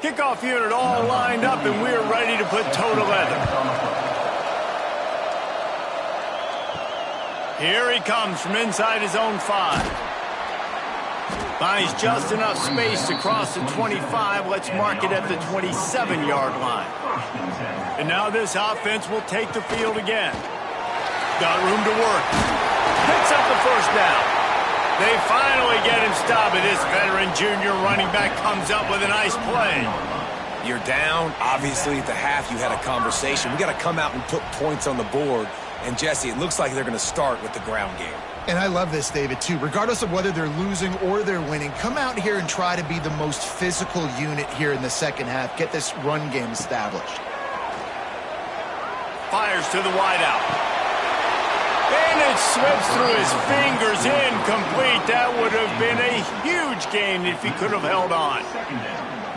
Kickoff unit all lined up, and we're ready to put toe to leather. Here he comes from inside his own 5. Finds just enough space to cross the 25. Let's mark it at the 27-yard line. And now this offense will take the field again. Got room to work. Picks up the first down. They finally get him stopped, and this veteran junior running back comes up with a nice play. You're down. Obviously, at the half, you had a conversation. We got to come out and put points on the board. And, Jesse, it looks like they're going to start with the ground game. And I love this, David, too. Regardless of whether they're losing or they're winning, come out here and try to be the most physical unit here in the second half. Get this run game established. Fires to the wideout. And it slips through his fingers, incomplete. That would have been a huge gain if he could have held on.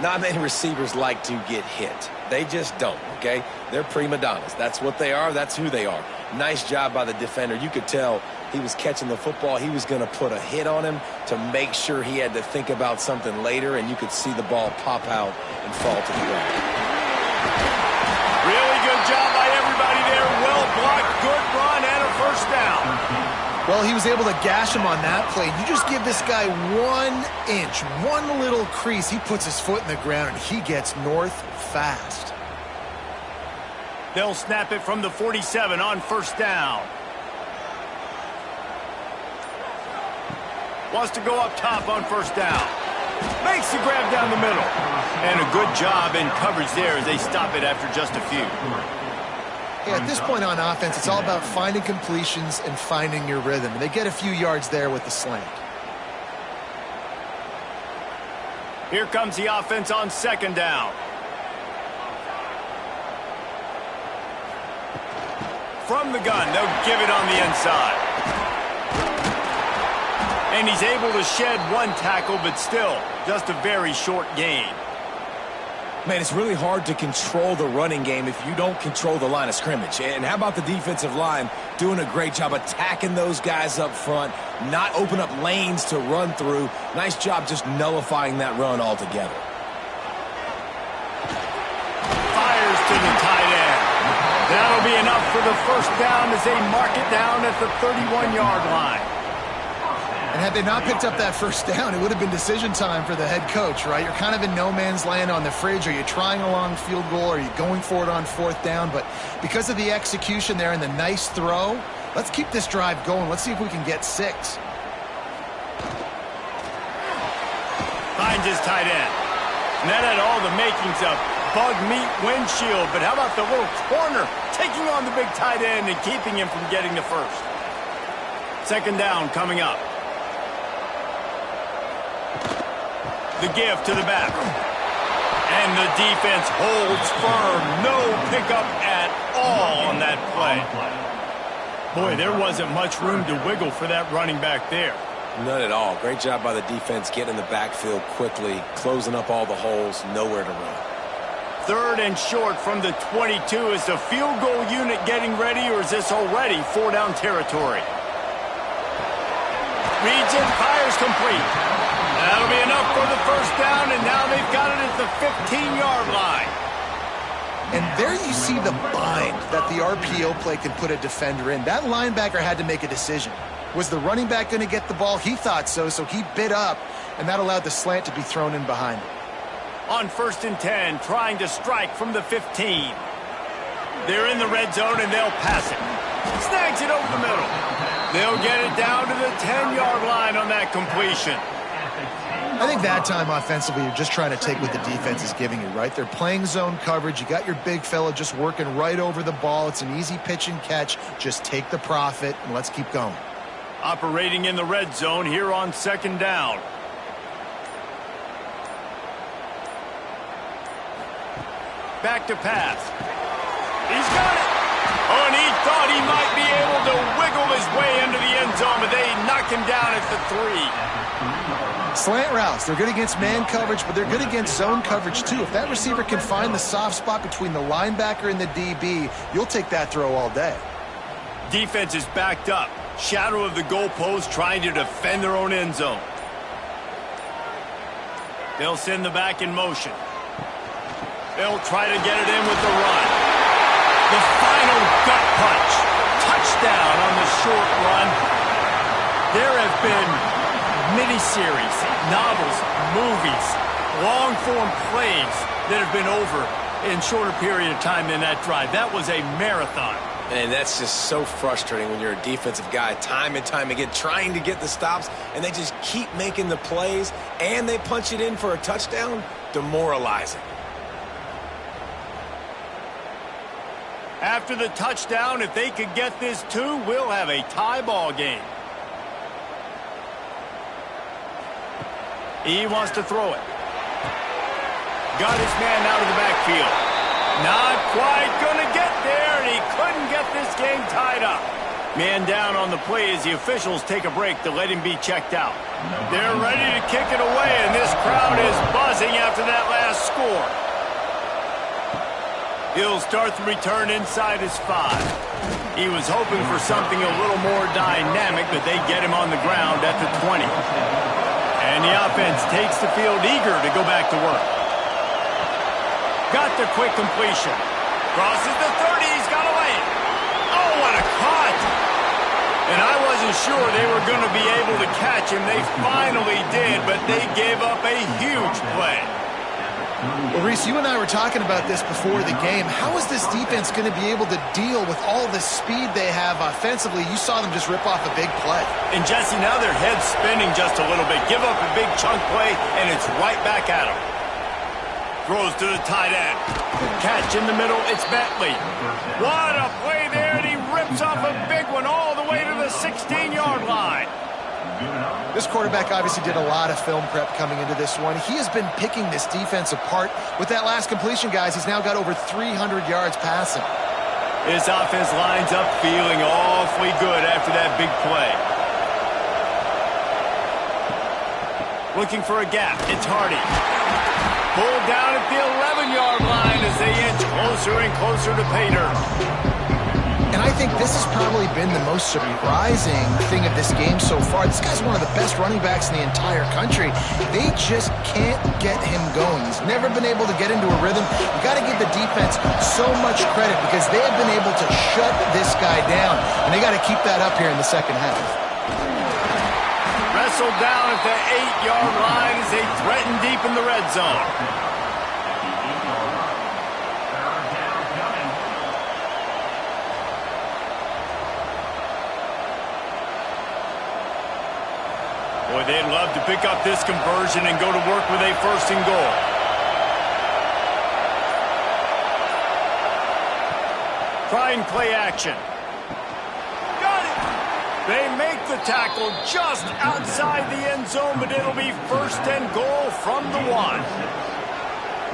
Not many receivers like to get hit. They just don't, okay? They're prima donnas. That's what they are. That's who they are. Nice job by the defender. You could tell he was catching the football. He was going to put a hit on him to make sure he had to think about something later, and you could see the ball pop out and fall to the ground. Really good job by everybody there. Well blocked, good run, and a first down. Well, he was able to gash him on that play. You just give this guy 1 inch, one little crease. He puts his foot in the ground, and he gets north fast. They'll snap it from the 47 on first down. Wants to go up top on first down. Makes the grab down the middle. And a good job in coverage there as they stop it after just a few. Yeah, at this point on offense, it's all about finding completions and finding your rhythm. And they get a few yards there with the slant. Here comes the offense on second down. From the gun, they'll give it on the inside. And he's able to shed one tackle, but still, just a very short gain. Man, it's really hard to control the running game if you don't control the line of scrimmage. And how about the defensive line doing a great job attacking those guys up front, not open up lanes to run through. Nice job just nullifying that run altogether. Fires to the tight end. That'll be enough for the first down as they mark it down at the 31-yard line. And had they not picked up that first down, it would have been decision time for the head coach, right? You're kind of in no man's land on the fridge. Are you trying a long field goal? Are you going for it on fourth down? But because of the execution there and the nice throw, let's keep this drive going. Let's see if we can get 6. Finds his tight end. And that had all the makings of bug meat windshield. But how about the little corner taking on the big tight end and keeping him from getting the first? Second down coming up. The give to the back. And the defense holds firm. No pickup at all on that play. Boy, there wasn't much room to wiggle for that running back there. None at all. Great job by the defense getting in the backfield quickly, closing up all the holes, nowhere to run. Third and short from the 22. Is the field goal unit getting ready, or is this already 4-down territory? Reads it, fires complete. That'll be enough for the first down, and now they've got it at the 15-yard line. And there you see the bind that the RPO play can put a defender in. That linebacker had to make a decision. Was the running back going to get the ball? He thought so, so he bit up, and that allowed the slant to be thrown in behind him. On first and 10, trying to strike from the 15. They're in the red zone, and they'll pass it. Snags it over the middle. They'll get it down to the 10-yard line on that completion. I think that time offensively, you're just trying to take what the defense is giving you, right? They're playing zone coverage. You got your big fella just working right over the ball. It's an easy pitch and catch. Just take the profit, and let's keep going. Operating in the red zone here on second down. Back to pass. He's got it. Oh, and he thought he might be able to wiggle his way into the end zone, but they knock him down at the 3. Slant routes, they're good against man coverage, but they're good against zone coverage too. If that receiver can find the soft spot between the linebacker and the DB, you'll take that throw all day. Defense is backed up. Shadow of the goalpost, trying to defend their own end zone. They'll send the back in motion. They'll try to get it in with the run. The final gut punch. Touchdown on the short run. There have been miniseries, novels, movies, long-form plays that have been over in shorter period of time than that drive. That was a marathon. And that's just so frustrating when you're a defensive guy, time and time again, trying to get the stops, and they just keep making the plays, and they punch it in for a touchdown. Demoralizing. After the touchdown, if they could get this too, we'll have a tie ball game. He wants to throw it. Got his man out of the backfield. Not quite going to get there, and he couldn't get this game tied up. Man down on the play as the officials take a break to let him be checked out. They're ready to kick it away, and this crowd is buzzing after that last score. He'll start the return inside his 5. He was hoping for something a little more dynamic, but they get him on the ground at the 20. And the offense takes the field eager to go back to work. Got the quick completion. Crosses the 30. He's got away. Oh, what a cut. And I wasn't sure they were going to be able to catch him. They finally did, but they gave up a huge play. Well, Reese, you and I were talking about this before the game. How is this defense going to be able to deal with all the speed they have offensively? You saw them just rip off a big play. And, Jesse, now their head's spinning just a little bit. Give up a big chunk play, and it's right back at them. Throws to the tight end. Catch in the middle, it's Bentley. What a play there, and he rips off a big one all the way to the 16-yard line. This quarterback obviously did a lot of film prep coming into this one. He has been picking this defense apart. With that last completion, guys, he's now got over 300 yards passing. This offense lines up feeling awfully good after that big play. Looking for a gap. It's Hardy. Pulled down at the 11-yard line as they inch closer and closer to pay dirt. And I think this has probably been the most surprising thing of this game so far. This guy's one of the best running backs in the entire country. They just can't get him going. He's never been able to get into a rhythm. You got to give the defense so much credit because they have been able to shut this guy down. And they got to keep that up here in the second half. Wrestled down at the 8-yard line as they threaten deep in the red zone. Boy, they'd love to pick up this conversion and go to work with a 1st and goal. Trying play action. They make the tackle just outside the end zone, but it'll be 1st and goal from the 1.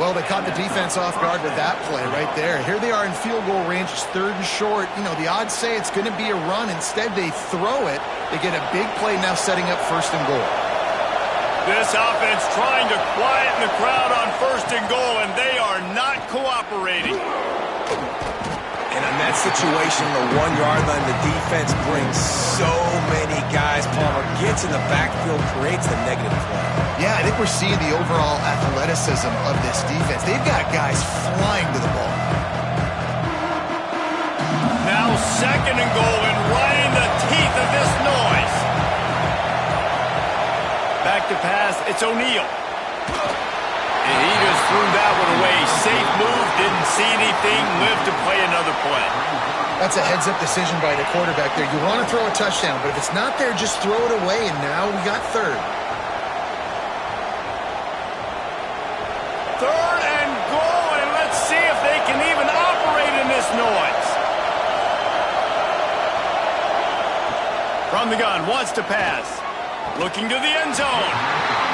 Well, they caught the defense off guard with that play right there. Here they are in field goal range. It's 3rd and short. You know, the odds say it's going to be a run. Instead, they throw it. They get a big play now setting up 1st and goal. This offense trying to quieten the crowd on 1st and goal, and they are not cooperating. And in that situation, the 1-yard line, the defense brings so many guys. Palmer gets in the backfield, creates the negative play. Yeah, I think we're seeing the overall athleticism of this defense. They've got guys flying to the ball. Now 2nd and goal, and right in the teeth of this noise. Back to pass, it's O'Neal. And he just threw that one away. Safe move, didn't see anything, lived to play another play. That's a heads-up decision by the quarterback there. You want to throw a touchdown, but if it's not there, just throw it away, and now we got 3rd. 3rd and goal, and let's see if they can even operate in this noise. From the gun, wants to pass. Looking to the end zone.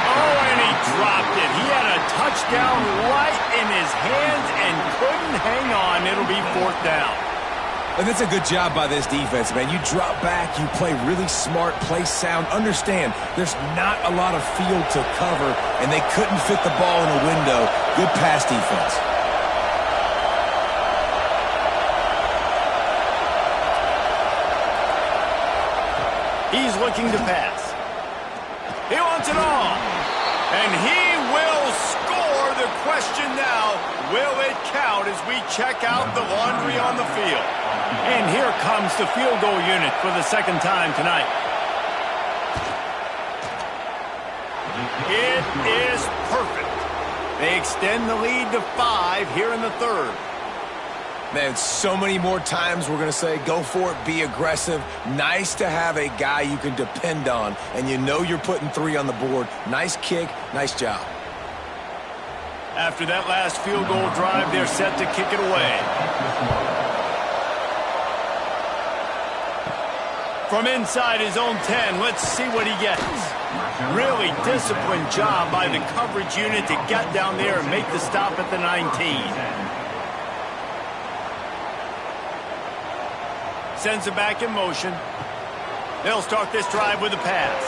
Oh, and he dropped it. He had a touchdown right in his hands and couldn't hang on. It'll be 4th down. And that's a good job by this defense, man. You drop back, you play really smart, play sound. Understand, there's not a lot of field to cover, and they couldn't fit the ball in a window. Good pass defense. He's looking to pass. He wants it all. And he will score. The question now, will it count as we check out the laundry on the field? And here comes the field goal unit for the second time tonight. It is perfect. They extend the lead to 5 here in the third. Man, so many more times we're going to say, go for it, be aggressive. Nice to have a guy you can depend on, and you know you're putting 3 on the board. Nice kick, nice job. After that last field goal drive, they're set to kick it away. From inside his own 10, let's see what he gets. Really disciplined job by the coverage unit to get down there and make the stop at the 19. Sends it back in motion. They'll start this drive with a pass.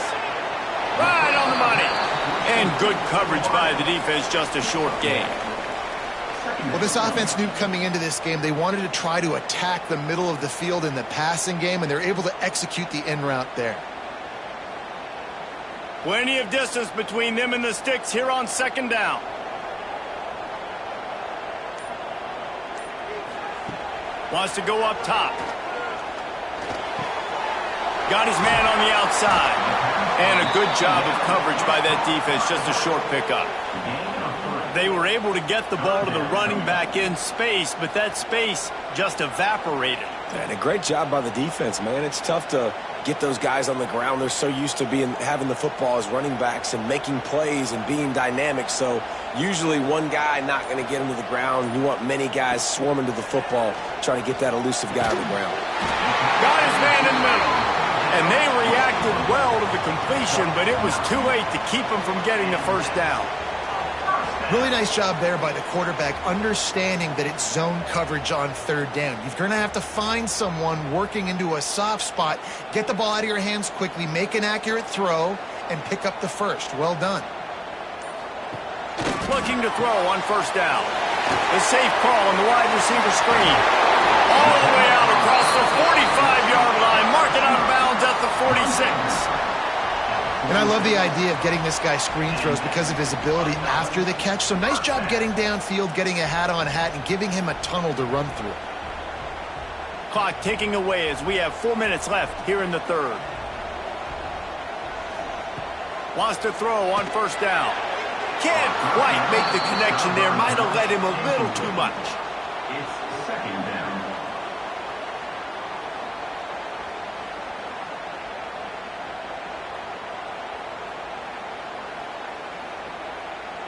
Right on the money. And good coverage by the defense, just a short gain. Well, this offense knew coming into this game they wanted to try to attack the middle of the field in the passing game, and they're able to execute the in route there. Plenty of distance between them and the sticks here on second down. Wants to go up top. Got his man on the outside. And a good job of coverage by that defense, just a short pickup. They were able to get the ball to the running back in space, but that space just evaporated. And a great job by the defense, man. It's tough to get those guys on the ground. They're so used to having the football as running backs and making plays and being dynamic. So usually one guy not going to get him to the ground. You want many guys swarming to the football, trying to get that elusive guy on the ground. Got his man in the middle. And they reacted well to the completion, but it was too late to keep him from getting the first down. Really nice job there by the quarterback, understanding that it's zone coverage on third down. You're going to have to find someone working into a soft spot, get the ball out of your hands quickly, make an accurate throw, and pick up the first. Well done. Looking to throw on first down. A safe call on the wide receiver screen. All the way out across the 45-yard line. Mark it out of bounds at the 46. And I love the idea of getting this guy screen throws because of his ability after the catch. So nice job getting downfield, getting a hat-on-hat, and giving him a tunnel to run through. Clock ticking away as we have 4 minutes left here in the third. Wants to throw on first down. Can't quite make the connection there. Might have led him a little too much. It's second down.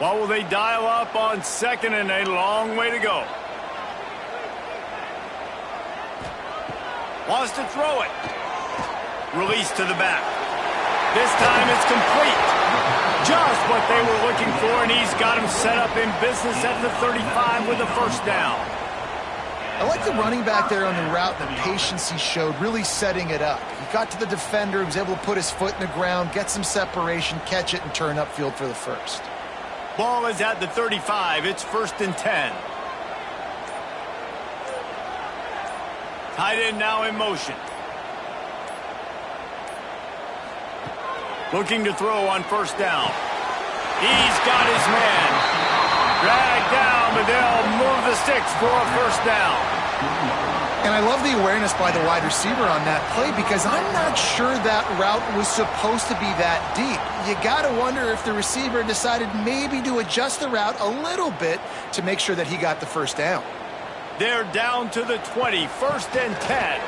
What will they dial up on second and a long way to go? Wants to throw it. Release to the back. This time it's complete. Just what they were looking for, and he's got him set up in business at the 35 with a first down. I like the running back there on the route, the patience he showed, really setting it up. He got to the defender, he was able to put his foot in the ground, get some separation, catch it, and turn upfield for the first. Ball is at the 35. It's 1st and 10. Tight end now in motion. Looking to throw on first down. He's got his man. Dragged down, but they'll move the sticks for a first down. And I love the awareness by the wide receiver on that play because I'm not sure that route was supposed to be that deep. You got to wonder if the receiver decided maybe to adjust the route a little bit to make sure that he got the first down. They're down to the 20, 1st and 10.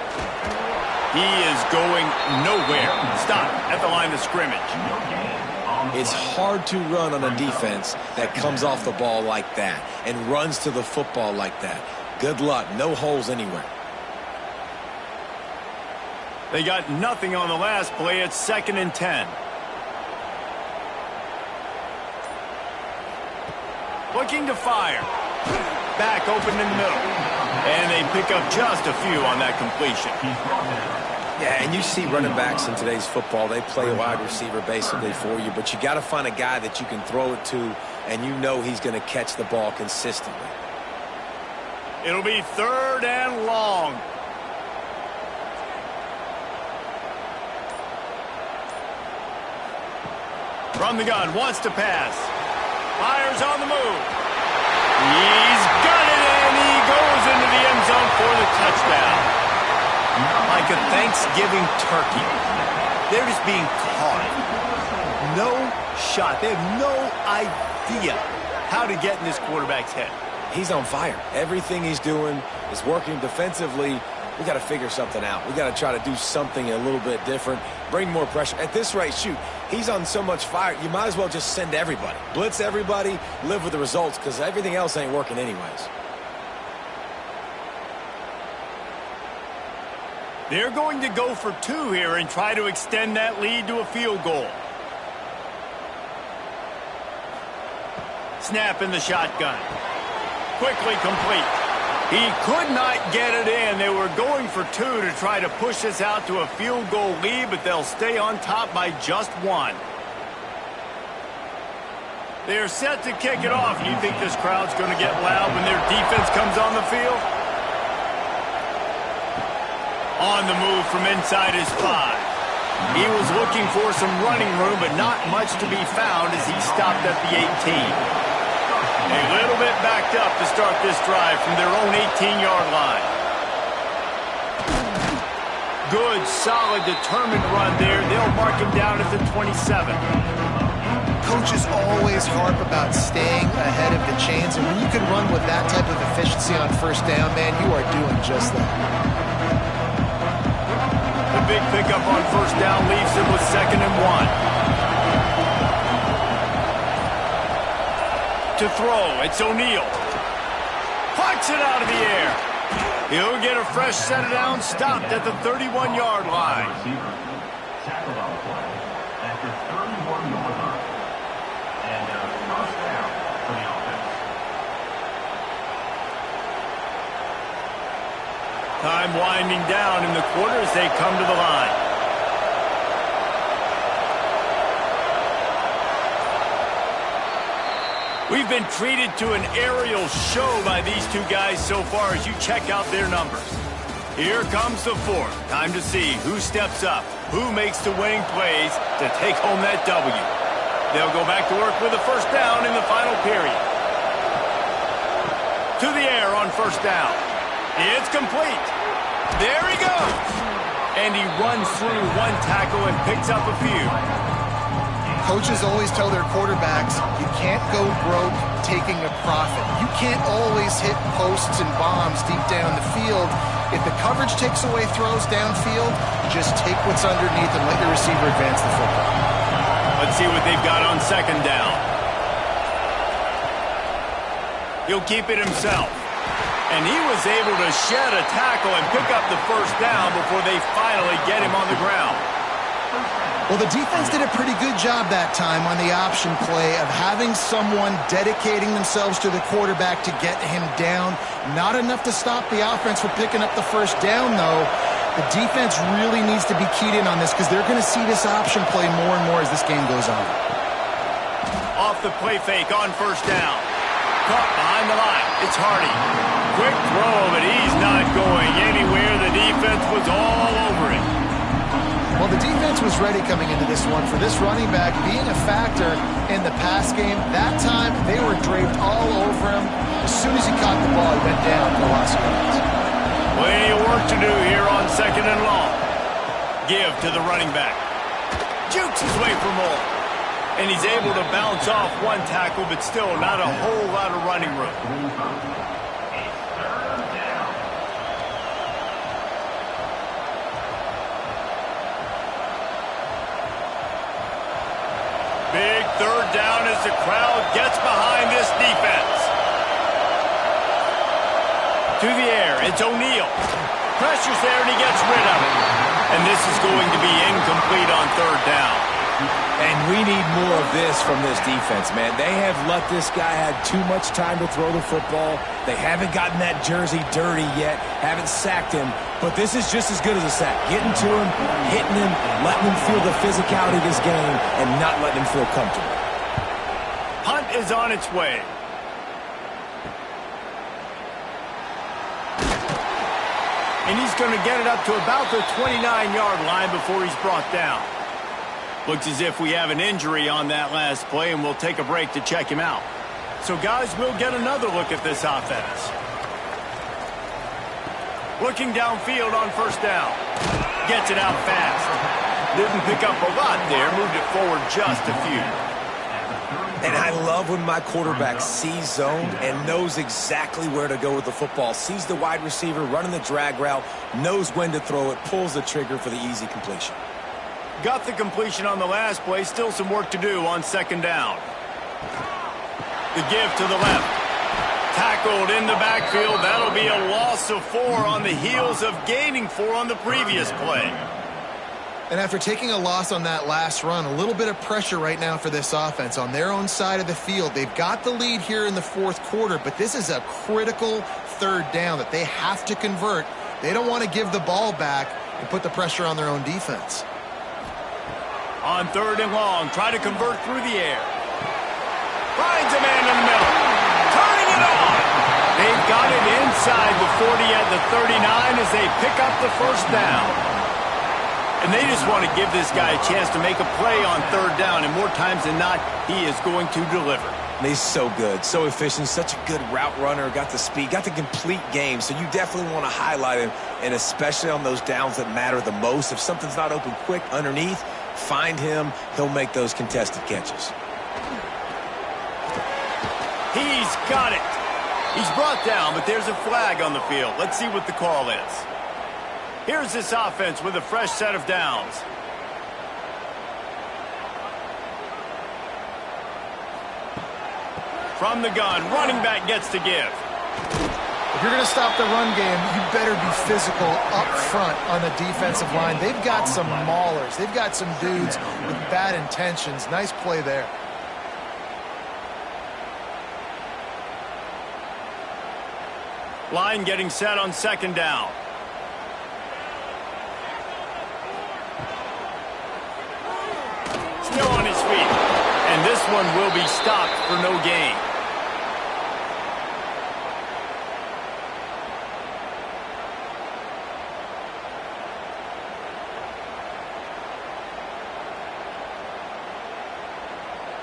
He is going nowhere. Stop at the line of scrimmage. It's hard to run on a defense that comes off the ball like that and runs to the football like that. Good luck. No holes anywhere. They got nothing on the last play. It's 2nd and 10. Looking to fire. Back open in the middle. And they pick up just a few on that completion. Yeah, and you see running backs in today's football, they play a wide receiver basically for you, but you got to find a guy that you can throw it to, and you know he's going to catch the ball consistently. It'll be 3rd and long. From the gun, wants to pass. Fires on the move. He's got it, and he goes into the end zone for the touchdown. Like a Thanksgiving turkey. They're just being caught. No shot. They have no idea how to get in this quarterback's head. He's on fire. Everything he's doing is working defensively. We got to figure something out. We got to try to do something a little bit different, bring more pressure. At this rate, shoot, he's on so much fire, you might as well just send everybody. Blitz everybody, live with the results, because everything else ain't working anyways. They're going to go for 2 here and try to extend that lead to a field goal. Snap in the shotgun. Quickly complete. He could not get it in. They were going for 2 to try to push this out to a field goal lead, but they'll stay on top by just 1. They're set to kick it off. You think this crowd's going to get loud when their defense comes on the field? On the move from inside his 5. He was looking for some running room, but not much to be found as he stopped at the 18. A little bit backed up to start this drive from their own 18-yard line. Good, solid, determined run there. They'll mark him down at the 27. Coaches always harp about staying ahead of the chains, and when you can run with that type of efficiency on first down, man, you are doing just that. The big pickup on first down leaves him with 2nd and 1. To throw, it's O'Neal. Pucks it out of the air. He'll get a fresh set of downs, stopped at the 31-yard line. Tackled on the play at the 31-yard line. And first down for the offense. Time winding down in the quarter as they come to the line. We've been treated to an aerial show by these 2 guys so far as you check out their numbers. Here comes the 4th. Time to see who steps up, who makes the winning plays to take home that W. They'll go back to work with a first down in the final period. To the air on first down. It's complete. There he goes. And he runs through 1 tackle and picks up a few. Coaches always tell their quarterbacks, you can't go broke taking a profit. You can't always hit posts and bombs deep down the field. If the coverage takes away throws downfield, just take what's underneath and let your receiver advance the football. Let's see what they've got on 2nd down. He'll keep it himself. And he was able to shed a tackle and pick up the first down before they finally get him on the ground. Well, the defense did a pretty good job that time on the option play of having someone dedicating themselves to the quarterback to get him down. Not enough to stop the offense from picking up the first down, though. The defense really needs to be keyed in on this because they're going to see this option play more and more as this game goes on. Off the play fake on first down. Caught behind the line. It's Hardy. Quick throw, but he's not going anywhere. The defense was all over it. Well, the defense was ready coming into this one for this running back being a factor in the pass game. That time, they were draped all over him. As soon as he caught the ball, he went down for the loss of yards. Plenty of work to do here on 2nd and long. Give to the running back. Jukes his way for more. And he's able to bounce off 1 tackle, but still not a whole lot of running room. Big 3rd down as the crowd gets behind this defense. To the air, it's O'Neal. Pressure's there and he gets rid of it. And this is going to be incomplete on 3rd down. And we need more of this from this defense, man. They have let this guy have too much time to throw the football. They haven't gotten that jersey dirty yet, haven't sacked him. But this is just as good as a sack. Getting to him, hitting him, letting him feel the physicality of this game, and not letting him feel comfortable. Punt is on its way. And he's going to get it up to about the 29-yard line before he's brought down. Looks as if we have an injury on that last play, and we'll take a break to check him out. So, guys, we'll get another look at this offense. Looking downfield on first down. Gets it out fast. Didn't pick up a lot there. Moved it forward just a few. And I love when my quarterback sees zoned and knows exactly where to go with the football. Sees the wide receiver running the drag route, knows when to throw it, pulls the trigger for the easy completion. Got the completion on the last play. Still some work to do on second down. The give to the left. Tackled in the backfield. That'll be a loss of 4 on the heels of gaining 4 on the previous play. And after taking a loss on that last run, a little bit of pressure right now for this offense on their own side of the field. They've got the lead here in the fourth quarter, but this is a critical third down that they have to convert. They don't want to give the ball back and put the pressure on their own defense. On third and long, try to convert through the air. Finds a man in the middle. Turning it on. They've got it inside the 40 at the 39 as they pick up the first down. And they just want to give this guy a chance to make a play on third down, and more times than not, he is going to deliver. He's so good, so efficient, such a good route runner, got the speed, got the complete game, so you definitely want to highlight him, and especially on those downs that matter the most. If something's not open quick underneath, find him, he'll make those contested catches. He's got it. He's brought down, but there's a flag on the field. Let's see what the call is. Here's this offense with a fresh set of downs. From the gun, running back gets to give. If you're going to stop the run game, you better be physical up front on the defensive line. They've got some maulers. They've got some dudes with bad intentions. Nice play there. Line getting set on second down. Still on his feet. And this one will be stopped for no gain.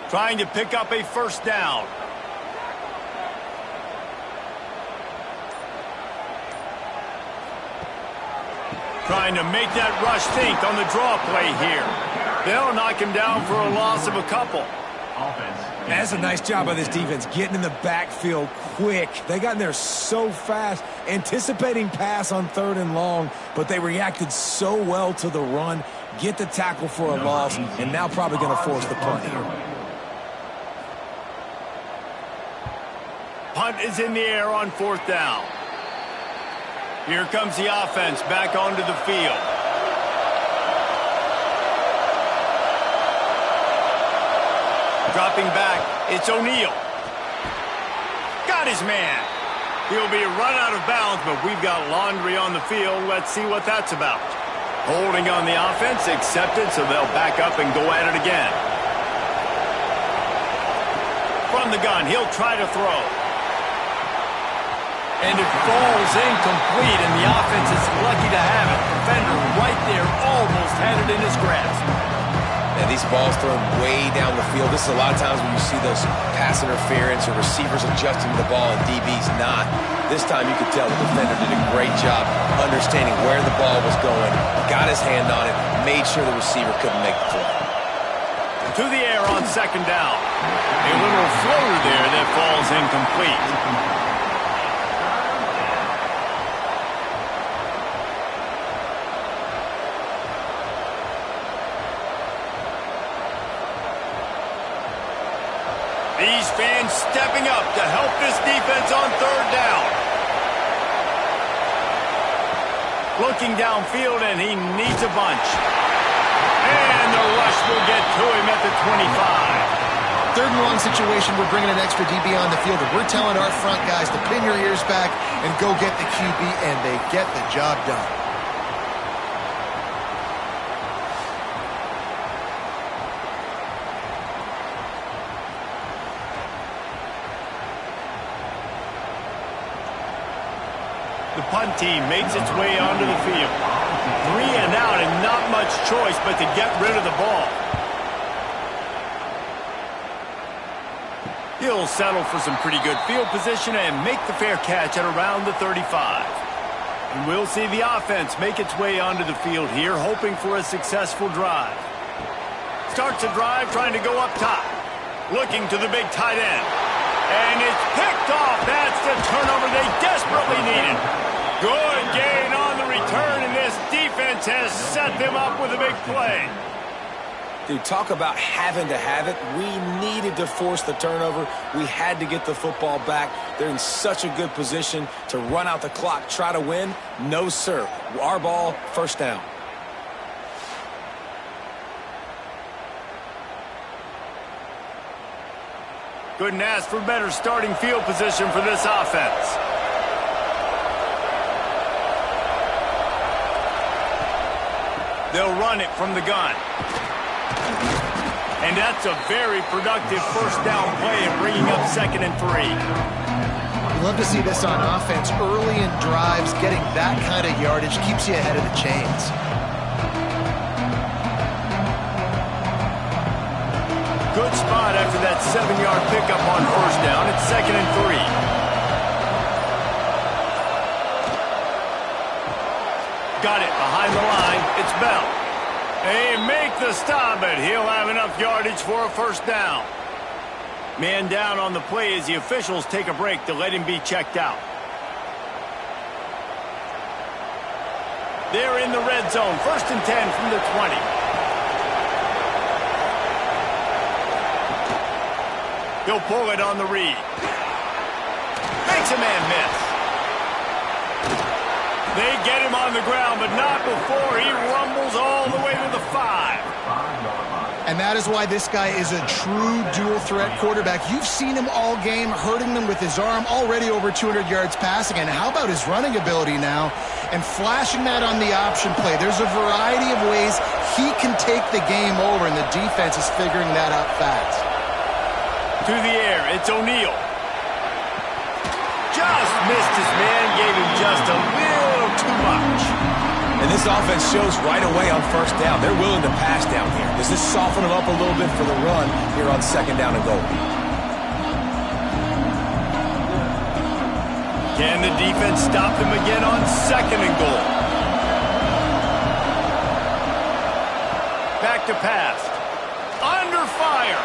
Trying to pick up a first down. Trying to make that rush think on the draw play here. They'll knock him down for a loss of a couple. That's a nice job by this defense, getting in the backfield quick. They got in there so fast, anticipating pass on third and long, but they reacted so well to the run, get the tackle for a loss, and now probably going to force the punt here. Punt is in the air on fourth down. Here comes the offense back onto the field. Dropping back, it's O'Neal. Got his man. He'll be run out of bounds, but we've got laundry on the field. Let's see what that's about. Holding on the offense, accepted, so they'll back up and go at it again. From the gun, he'll try to throw. And it falls incomplete, and the offense is lucky to have it. Defender right there almost had it in his grasp. And these balls thrown way down the field. This is a lot of times when you see those pass interference or receivers adjusting the ball and DB's not. This time you could tell the defender did a great job understanding where the ball was going, got his hand on it, made sure the receiver couldn't make the play. To the air on second down. A little floater there that falls incomplete. These fans stepping up to help this defense on third down. Looking downfield, and he needs a bunch. And the rush will get to him at the 25. Third and long situation, we're bringing an extra DB on the field, and we're telling our front guys to pin your ears back and go get the QB, and they get the job done. The punt team makes its way onto the field. 3 and out, and not much choice but to get rid of the ball. He'll settle for some pretty good field position and make the fair catch at around the 35. And we'll see the offense make its way onto the field here, hoping for a successful drive. Starts a drive trying to go up top. Looking to the big tight end. And it's picked off. That's the turnover they desperately needed. Good gain on the return, and this defense has set them up with a big play. Dude, talk about having to have it. We needed to force the turnover. We had to get the football back. They're in such a good position to run out the clock, try to win. No, sir. Our ball, first down. Couldn't ask for better starting field position for this offense. They'll run it from the gun. And that's a very productive first down play and bringing up 2nd and 3. You love to see this on offense. Early in drives, getting that kind of yardage keeps you ahead of the chains. Good spot after that 7-yard pickup on first down. It's 2nd and 3. Got it behind the line. It's Bell. They make the stop, but he'll have enough yardage for a first down. Man down on the play as the officials take a break to let him be checked out. They're in the red zone. 1st and 10 from the 20. He'll pull it on the read. Makes a man miss. They get him on the ground, but not before he rumbles all the way to the 5. And that is why this guy is a true dual-threat quarterback. You've seen him all game, hurting them with his arm, already over 200 yards passing. And how about his running ability now? And flashing that on the option play. There's a variety of ways he can take the game over, and the defense is figuring that out fast. To the air, it's O'Neal. Just missed his man, gave him just a little too much. And this offense shows right away on first down. They're willing to pass down here. Does this soften them up a little bit for the run here on 2nd down and goal? Can the defense stop them again on 2nd and goal? Back to pass. Under fire.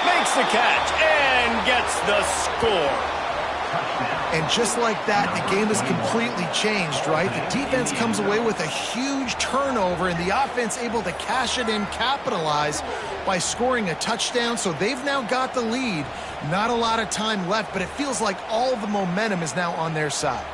Makes the catch and gets the score. And just like that, the game has completely changed, right? The defense comes away with a huge turnover, and the offense able to cash it in, capitalize by scoring a touchdown. So they've now got the lead. Not a lot of time left, but it feels like all the momentum is now on their side.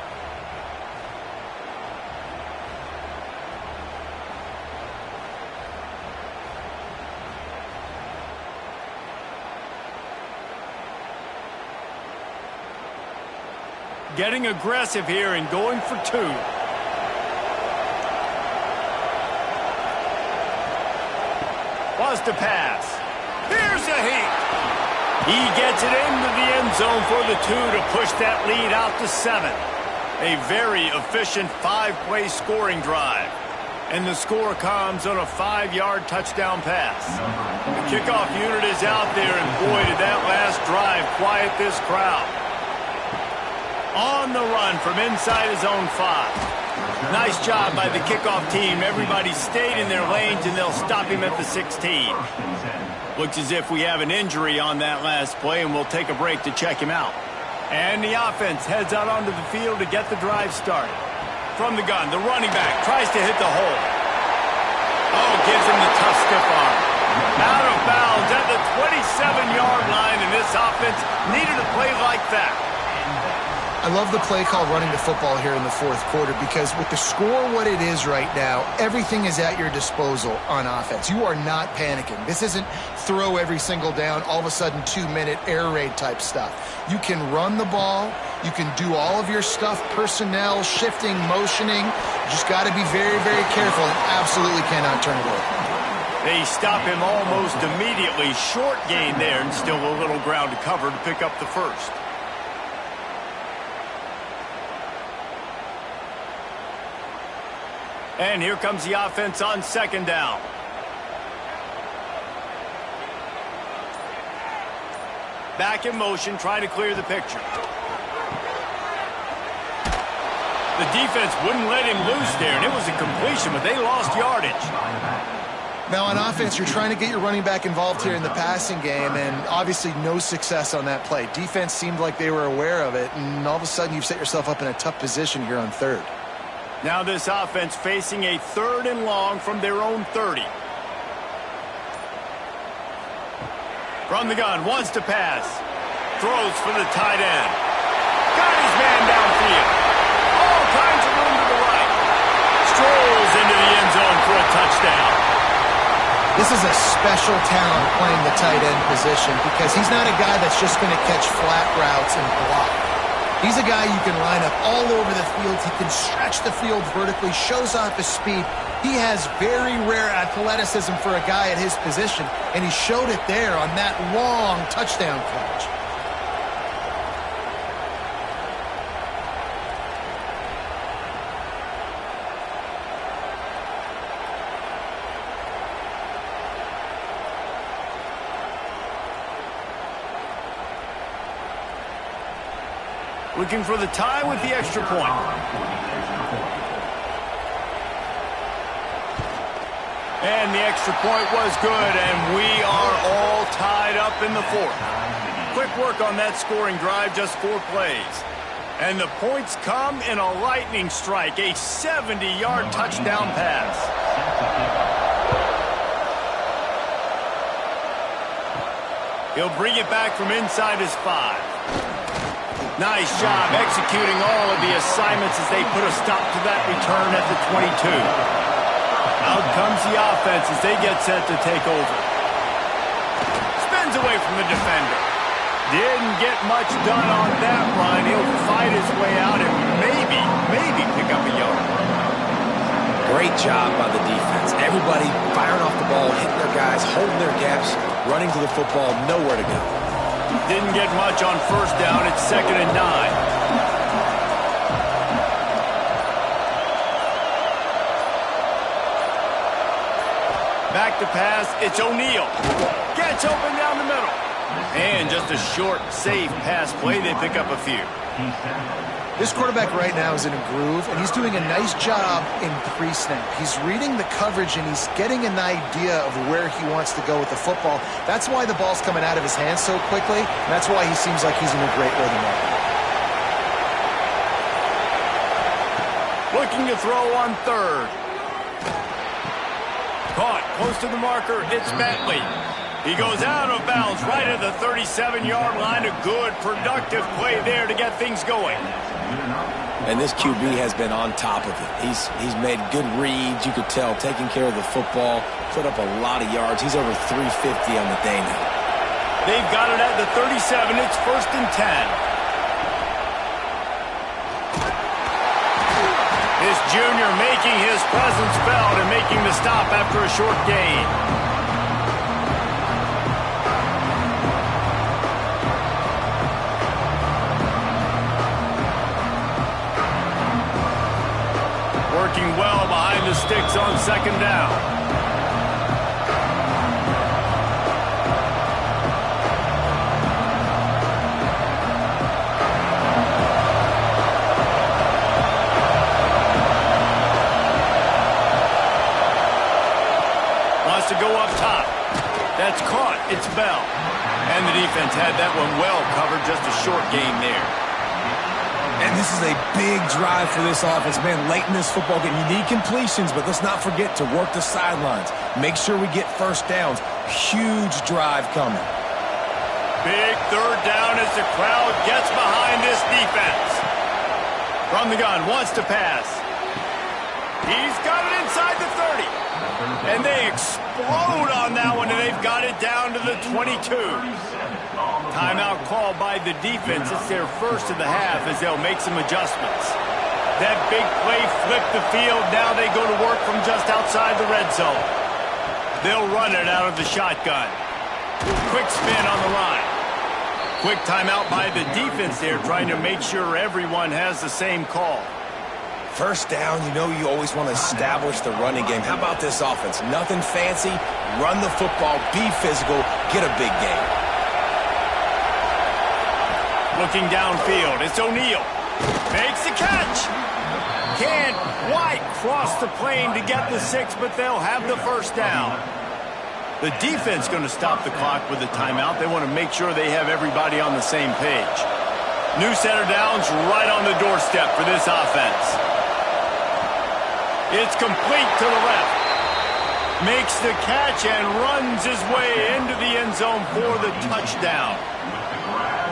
Getting aggressive here and going for 2. Was to pass. Here's a heat. He gets it into the end zone for the 2 to push that lead out to 7. A very efficient 5-play scoring drive. And the score comes on a 5-yard touchdown pass. The kickoff unit is out there, and boy, did that last drive quiet this crowd. On the run from inside his own 5. Nice job by the kickoff team. Everybody stayed in their lanes, and they'll stop him at the 16. Looks as if we have an injury on that last play, and we'll take a break to check him out. And the offense heads out onto the field to get the drive started. From the gun, the running back tries to hit the hole. Oh, gives him the tough stiff arm. Out of bounds at the 27-yard line, and this offense needed a play like that. I love the play call running the football here in the 4th quarter, because with the score what it is right now, everything is at your disposal on offense. You are not panicking. This isn't throw every single down, all of a sudden 2-minute air raid type stuff. You can run the ball. You can do all of your stuff, personnel, shifting, motioning. You just got to be very, very careful and absolutely cannot turn it over. They stop him almost immediately. Short gain there, and still a little ground to cover to pick up the first. And here comes the offense on 2nd down. Back in motion, try to clear the picture. The defense wouldn't let him loose there, and it was a completion, but they lost yardage. Now on offense, you're trying to get your running back involved here in the passing game, and obviously no success on that play. Defense seemed like they were aware of it, and all of a sudden you've set yourself up in a tough position here on third. Now this offense facing a 3rd and long from their own 30. From the gun, wants to pass. Throws for the tight end. Got his man downfield. All kinds of room to the right. Strolls into the end zone for a touchdown. This is a special talent playing the tight end position because he's not a guy that's just going to catch flat routes and block. He's a guy you can line up all over the field. He can stretch the field vertically, shows off his speed. He has very rare athleticism for a guy at his position, and he showed it there on that long touchdown catch. Looking for the tie with the extra point. And the extra point was good, and we are all tied up in the 4th. Quick work on that scoring drive, just 4 plays. And the points come in a lightning strike, a 70-yard touchdown pass. He'll bring it back from inside his 5. Nice job executing all of the assignments as they put a stop to that return at the 22. Out comes the offense as they get set to take over. Spins away from the defender. Didn't get much done on that run. He'll fight his way out and maybe pick up a yard. Great job by the defense. Everybody firing off the ball, hitting their guys, holding their gaps, running to the football, nowhere to go. Didn't get much on 1st down. It's 2nd and 9. Back to pass. It's O'Neal. Gets open down the middle. And just a short, safe pass play. They pick up a few. This quarterback right now is in a groove, and he's doing a nice job in pre-snap. He's reading the coverage, and he's getting an idea of where he wants to go with the football. That's why the ball's coming out of his hands so quickly, and that's why he seems like he's in a great rhythm right now. Looking to throw on 3rd. Caught close to the marker. It's Bentley. He goes out of bounds right at the 37-yard line. A good, productive play there to get things going. And this QB has been on top of it. He's made good reads. You could tell, taking care of the football, put up a lot of yards. He's over 350 on the day now. They've got it at the 37. It's 1st and 10. This junior making his presence felt and making the stop after a short gain. Working well behind the sticks on 2nd down. To go up top. That's caught. It's Bell. And the defense had that one well covered. Just a short gain there. And this is a big drive for this offense, man. Late in this football game, you need completions, but let's not forget to work the sidelines. Make sure we get 1st downs. Huge drive coming. Big 3rd down as the crowd gets behind this defense. From the gun, wants to pass. He's got it inside the 30. And they explode on that one, and they've got it down to the 22. Timeout called by the defense. It's their 1st of the half as they'll make some adjustments. That big play flipped the field. Now they go to work from just outside the red zone. They'll run it out of the shotgun. Quick spin on the line. Quick timeout by the defense there, trying to make sure everyone has the same call. 1st down, you know you always want to establish the running game. How about this offense? Nothing fancy. Run the football, be physical, get a big gain. Looking downfield, it's O'Neal. Makes the catch. Can't quite cross the plane to get the 6, but they'll have the first down. The defense going to stop the clock with a timeout. They want to make sure they have everybody on the same page. New set of downs right on the doorstep for this offense. It's complete to the left. Makes the catch and runs his way into the end zone for the touchdown.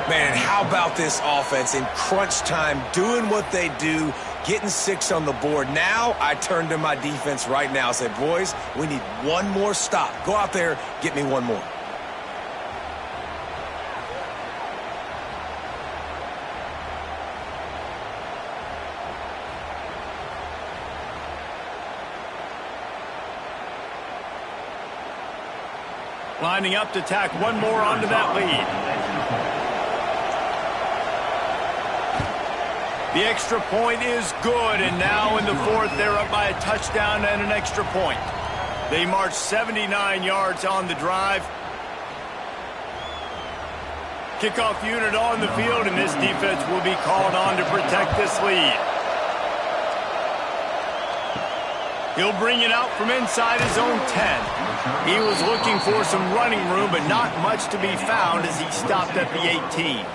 Man, how about this offense in crunch time, doing what they do, getting 6 on the board. Now I turn to my defense right now and say, boys, we need one more stop. Go out there, get me one more. Lining up to tack one more onto that lead. The extra point is good, and now in the 4th, they're up by a touchdown and an extra point. They march 79 yards on the drive. Kickoff unit on the field, and this defense will be called on to protect this lead. He'll bring it out from inside his own 10. He was looking for some running room, but not much to be found as he stopped at the 18.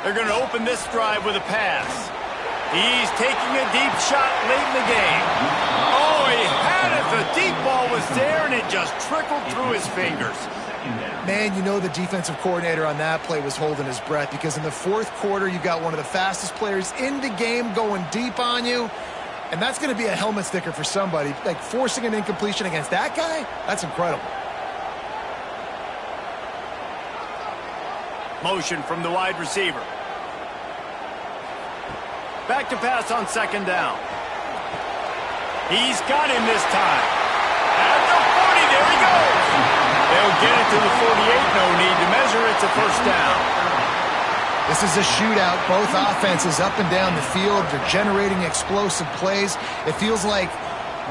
They're going to open this drive with a pass. He's taking a deep shot late in the game. Oh, he had it. The deep ball was there, and it just trickled through his fingers. Man, you know the defensive coordinator on that play was holding his breath, because in the 4th quarter, you got one of the fastest players in the game going deep on you, and that's going to be a helmet sticker for somebody. Like, forcing an incompletion against that guy, that's incredible. Motion from the wide receiver. Back to pass on 2nd down. He's got him this time. At the 40, there he goes. They'll get it to the 48, no need to measure. It's a first down. This is a shootout. Both offenses up and down the field. They're generating explosive plays. It feels like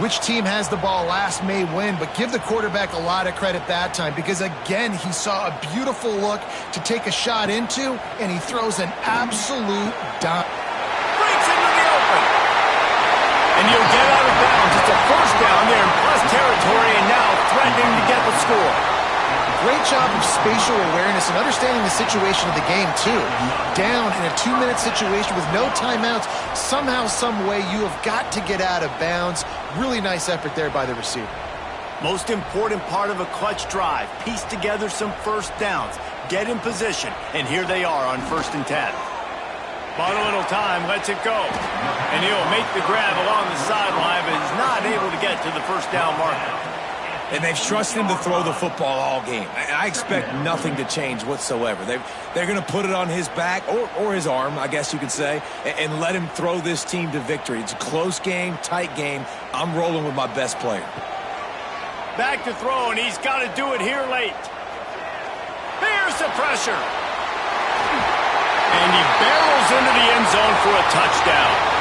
which team has the ball last may win, but give the quarterback a lot of credit that time, because, again, he saw a beautiful look to take a shot into, and he throws an absolute dime. Breaks into the open. And he'll get out of bounds. It's a first down there in plus territory, and now threatening to get the score. Great job of spatial awareness and understanding the situation of the game, too. Down in a 2-minute situation with no timeouts, somehow, some way, you have got to get out of bounds. Really nice effort there by the receiver. Most important part of a clutch drive. Piece together some first downs. Get in position. And here they are on 1st and 10. Bought a little time, lets it go. And he'll make the grab along the sideline, but he's not able to get to the first down marker. And they've trusted him to throw the football all game. I expect nothing to change whatsoever. They're going to put it on his back, or his arm, I guess you could say, and let him throw this team to victory. It's a close game, tight game. I'm rolling with my best player. Back to throw, and he's got to do it here late. Here's the pressure. And he barrels into the end zone for a touchdown.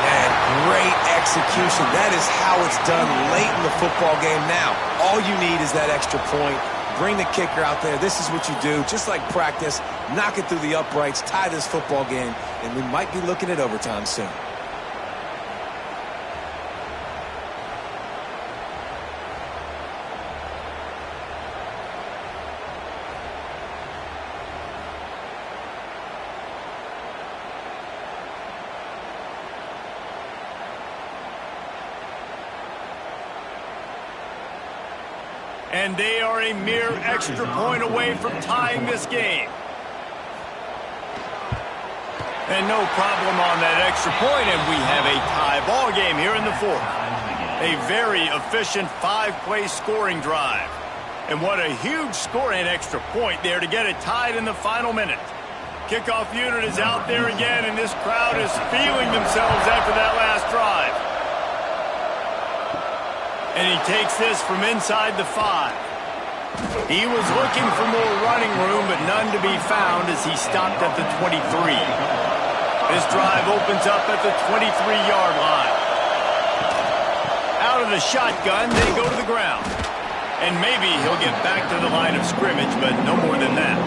And great execution. That is how it's done late in the football game. Now, all you need is that extra point. Bring the kicker out there. This is what you do. Just like practice, knock it through the uprights, tie this football game, and we might be looking at overtime soon. And they are a mere extra point away from tying this game. And no problem on that extra point, and we have a tie ball game here in the 4th. A very efficient 5-play scoring drive. And what a huge score and extra point there to get it tied in the final minute. Kickoff unit is out there again, and this crowd is feeling themselves after that last drive. And he takes this from inside the 5. He was looking for more running room, but none to be found as he stopped at the 23. This drive opens up at the 23-yard line. Out of the shotgun, they go to the ground. And maybe he'll get back to the line of scrimmage, but no more than that.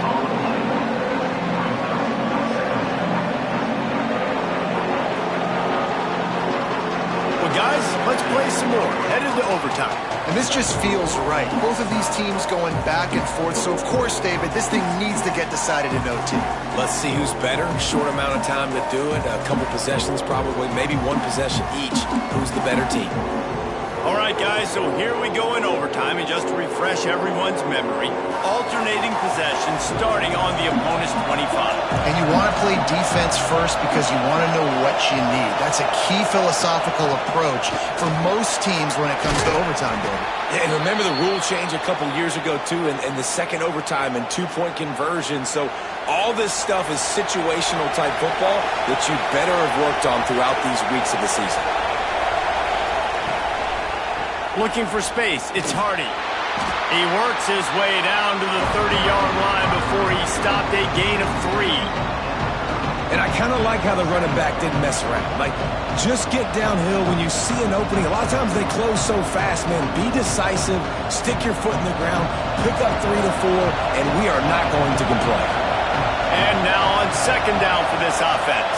Guys, let's play some more. Headed to overtime. And this just feels right. Both of these teams going back and forth. So, of course, David, this thing needs to get decided in OT. Let's see who's better. Short amount of time to do it. A couple possessions, probably maybe one possession each. Who's the better team? All right, guys, so here we go in overtime. And just to refresh everyone's memory, alternating possessions starting on the opponent's 25. And you want to play defense first because you want to know what you need. That's a key philosophical approach for most teams when it comes to overtime, David. Yeah, and remember the rule change a couple years ago, too, in the second overtime and two-point conversion. So all this stuff is situational type football that you better have worked on throughout these weeks of the season. Looking for space, it's Hardy. He works his way down to the 30-yard line before he stopped a gain of 3. And I kind of like how the running back didn't mess around. Like, just get downhill when you see an opening. A lot of times they close so fast, man. Be decisive, stick your foot in the ground, pick up 3 to 4, and we are not going to complain. And now on second down for this offense.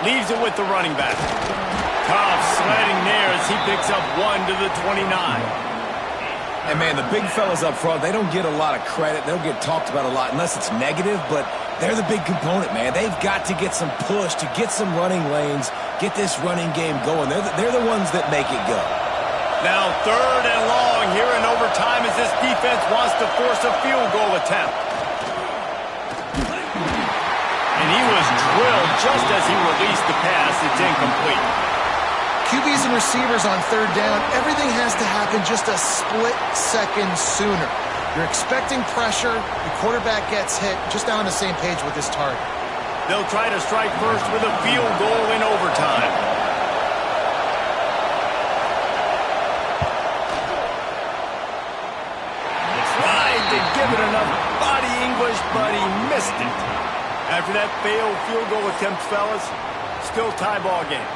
Leaves it with the running back. Cobb sliding near as he picks up 1 to the 29. And, man, the big fellas up front, they don't get a lot of credit. They don't get talked about a lot unless it's negative, but they're the big component, man. They've got to get some push, to get some running lanes, get this running game going. They're the ones that make it go. Now third and long here in overtime as this defense wants to force a field goal attempt. And he was drilled just as he released the pass. It's incomplete. QBs and receivers on third down, everything has to happen just a split second sooner. You're expecting pressure, the quarterback gets hit, just on the same page with his target. They'll try to strike first with a field goal in overtime. Tried to give it enough body English, but he missed it. After that failed field goal attempt, fellas, still tie ball game.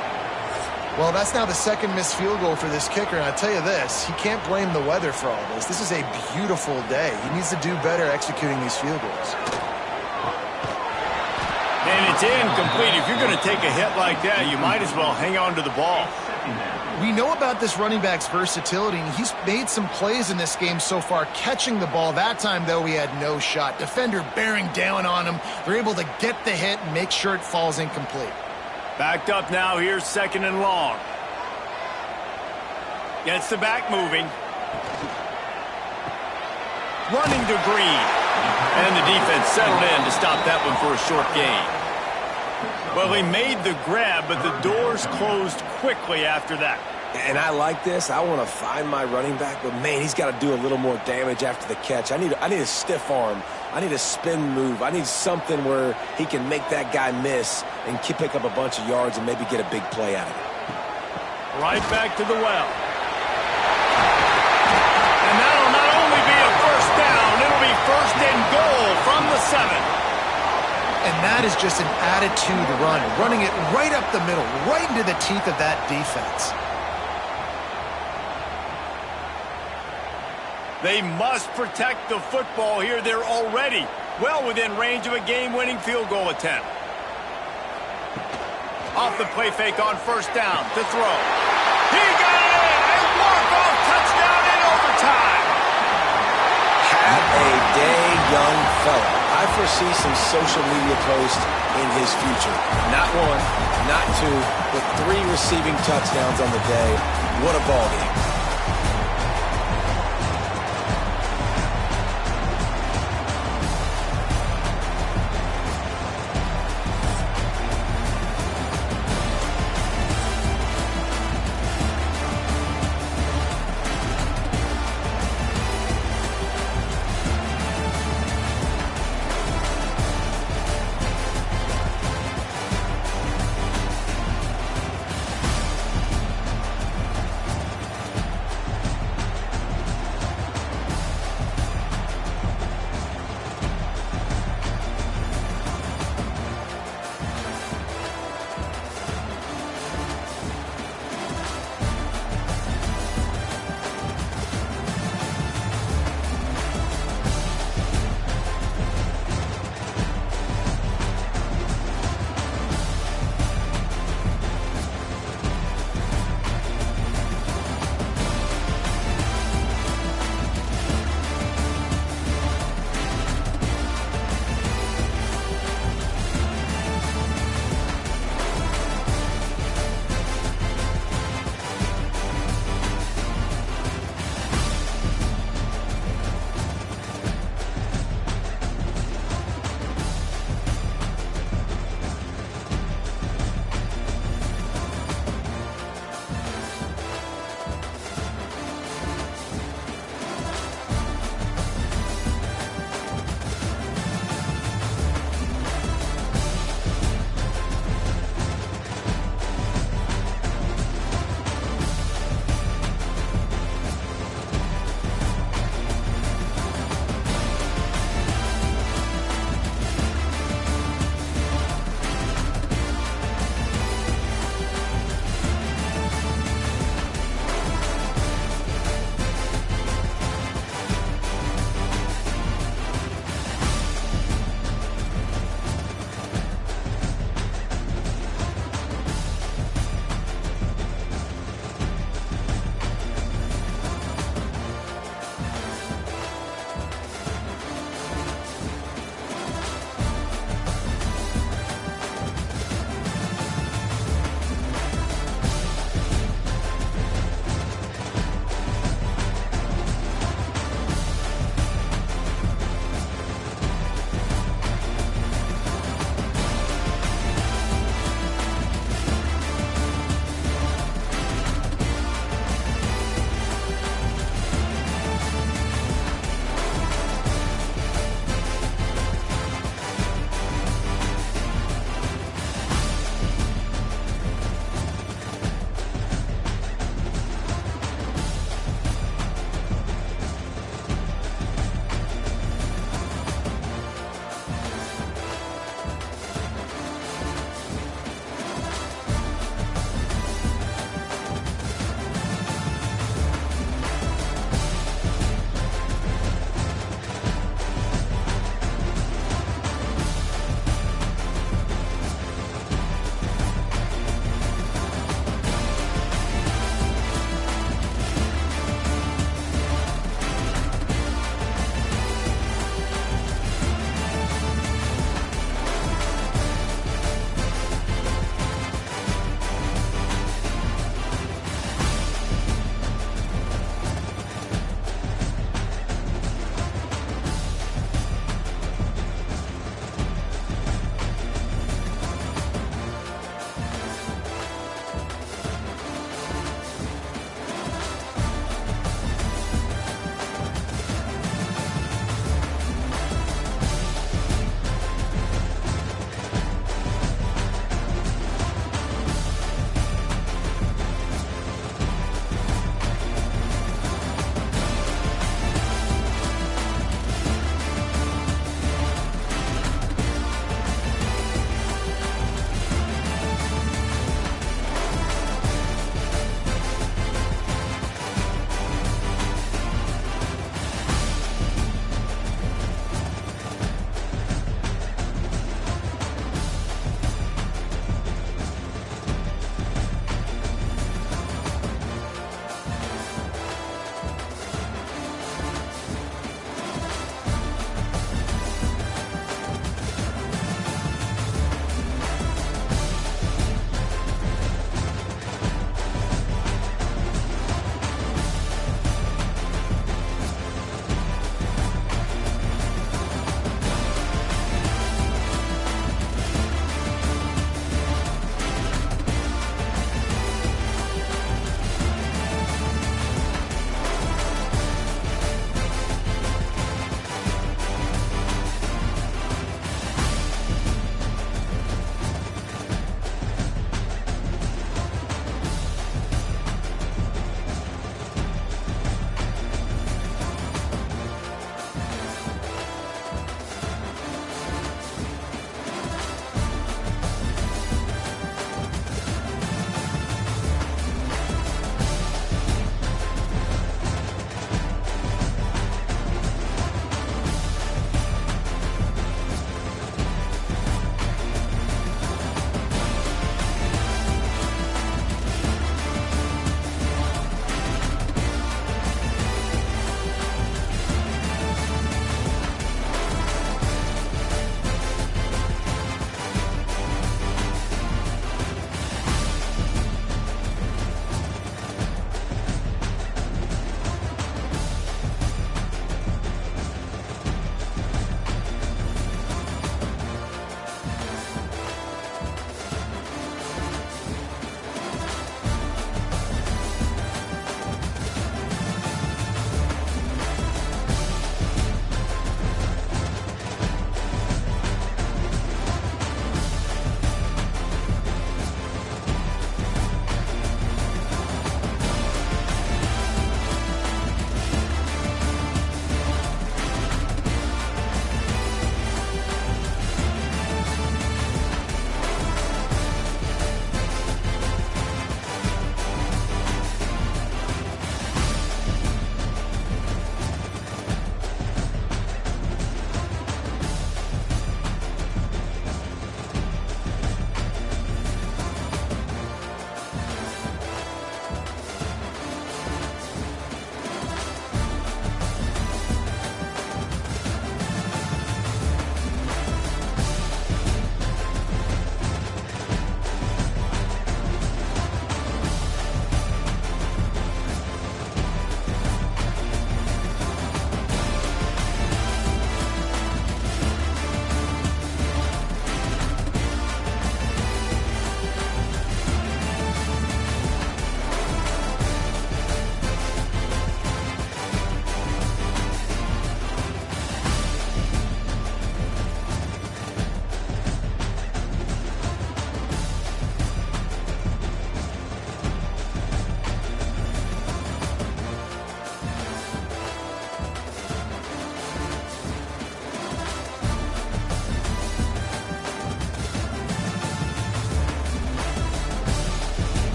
Well, that's now the second missed field goal for this kicker, and I tell you this, he can't blame the weather for all this. This is a beautiful day. He needs to do better executing these field goals. And it's incomplete. If you're going to take a hit like that, you might as well hang on to the ball. We know about this running back's versatility, and he's made some plays in this game so far, catching the ball. That time, though, he had no shot. Defender bearing down on him. They're able to get the hit and make sure it falls incomplete. Backed up now, here's second and long. Gets the back moving. Running to Green. And the defense settled in to stop that one for a short gain. Well, he made the grab, but the doors closed quickly after that. And I like this. I want to find my running back, but, man, he's got to do a little more damage after the catch. I need a stiff arm. I need a spin move. I need something where he can make that guy miss and pick up a bunch of yards and maybe get a big play out of it. Right back to the well. And that'll not only be a first down, it'll be first and goal from the 7. And that is just an attitude run, running it right up the middle, right into the teeth of that defense. They must protect the football here. They're already well within range of a game-winning field goal attempt. Off the play fake on first down to throw. He got it! A walk-off touchdown in overtime! Have a day, young fella. I foresee some social media posts in his future. Not one, not two, but 3 receiving touchdowns on the day. What a ball game.